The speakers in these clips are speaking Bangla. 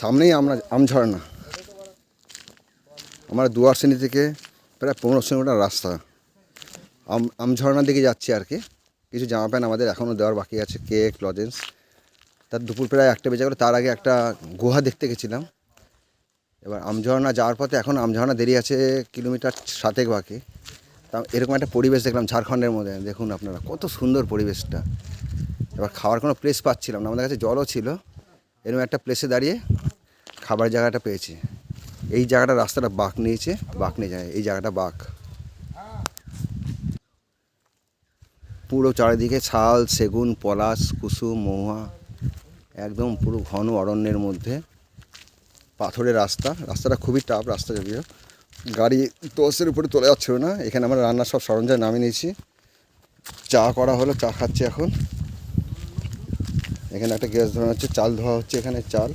সামনেই আমরা আমঝর্ণা। আমরা দুয়ারশ্রেণী থেকে প্রায় 15 কিলোমিটার রাস্তা আমঝর্ণার দিকে যাচ্ছি আর কি। কিছু জামা প্যান্ট আমাদের এখনও দেওয়ার বাকি আছে, কেক লজেন্স। তার দুপুর প্রায় 1টা বেজে গেলো। তার আগে একটা গুহা দেখতে গেছিলাম। এবার আমঝর্ণা যাওয়ার পথে এখন আমঝর্ণা দেরি আছে কিলোমিটার 7 বাকি। তা এরকম একটা পরিবেশ দেখলাম ঝাড়খণ্ডের মধ্যে। দেখুন আপনারা কত সুন্দর পরিবেশটা। এবার খাওয়ার কোনো প্লেস পাচ্ছিলাম না, আমাদের কাছে জলও ছিল। এরকম একটা প্লেসে দাঁড়িয়ে খাবার জায়গাটা পেয়েছি। এই জায়গাটা রাস্তাটা বাঁক নিয়েছে, বাঁক নিয়ে যায়, এই জায়গাটা বাঁক। পুরো চারিদিকে শাল, সেগুন, পলাশ, কুসুম, মহুয়া, একদম পুরো ঘন অরণ্যের মধ্যে পাথরের রাস্তা। রাস্তাটা খুবই টাফ রাস্তা, যদিও গাড়ি তোষের উপরে তোলা যাচ্ছিল না। এখানে আমরা রান্নার সব সরঞ্জাম নামিয়ে নিয়েছি। চা করা হলো, চা খাচ্ছি এখন। এখানে একটা গ্যাস ধোয়া হচ্ছে, চাল ধোয়া হচ্ছে। এখানে চাল,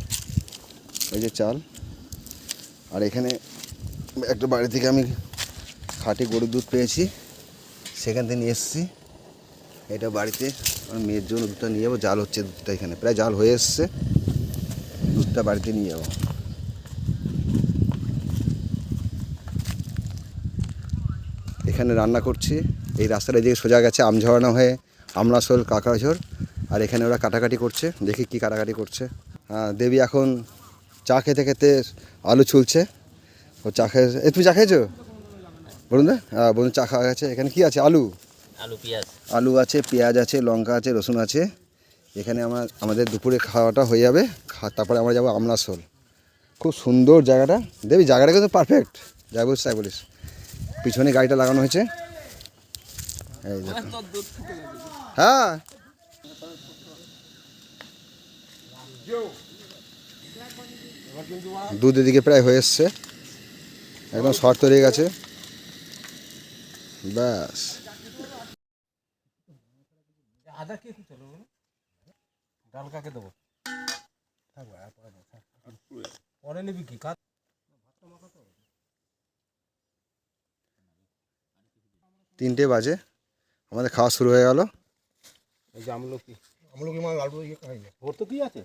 এই যে চাল। আর এখানে একটা বাড়ি থেকে আমি খাঁটি গরুর দুধ পেয়েছি, সেখান থেকে নিয়ে এসেছি। এটা বাড়িতে আমার মেয়ের জন্য দুধটা নিয়ে যাবো। জাল হচ্ছে দুধটা, এখানে প্রায় জাল হয়ে এসছে। দুধটা বাড়িতে নিয়ে যাবো। এখানে রান্না করছি। এই রাস্তাটা এদিকে সোজা গেছে আমঝর্ণা হয়ে আমলাশোল, কাকাঝোর। আর এখানে ওরা কাটাকাটি করছে, দেখি কি কাটাকাটি করছে। হ্যাঁ, দেবী এখন চা খেতে খেতে আলু ছুলছে। ও চা খেয়ে, তুমি চা খেয়েছো বলুন? হ্যাঁ বলুন, চা খাওয়া গেছে। এখানে কি আছে? আলু, পেঁয়াজ, আলু আছে, পেঁয়াজ আছে, লঙ্কা আছে, রসুন আছে। এখানে আমাদের দুপুরে খাওয়াটা হয়ে যাবে। তারপরে আমরা যাবো আমলাশোল। খুব সুন্দর জায়গাটা দেবী, জায়গাটা কিন্তু পারফেক্ট। যাই বলিস তাই বলিস। পিছনে গাড়িটা লাগানো হয়েছে, এই দেখুন। হ্যাঁ, দুধ এদিকে প্রায় হয়ে এসছে, একদম শর্ট তৈরি হয়ে গেছে। ব্যাস, আদা কে চলো ডাল কাকে দেবো? পরে নিবি কি? 3টে বাজে, আমাদের খাওয়া শুরু হয়ে গেল। এই যে আমলকি মানে লাড্ডু ইয়ে খাই, ওর তো কি আছে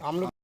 আমলকি।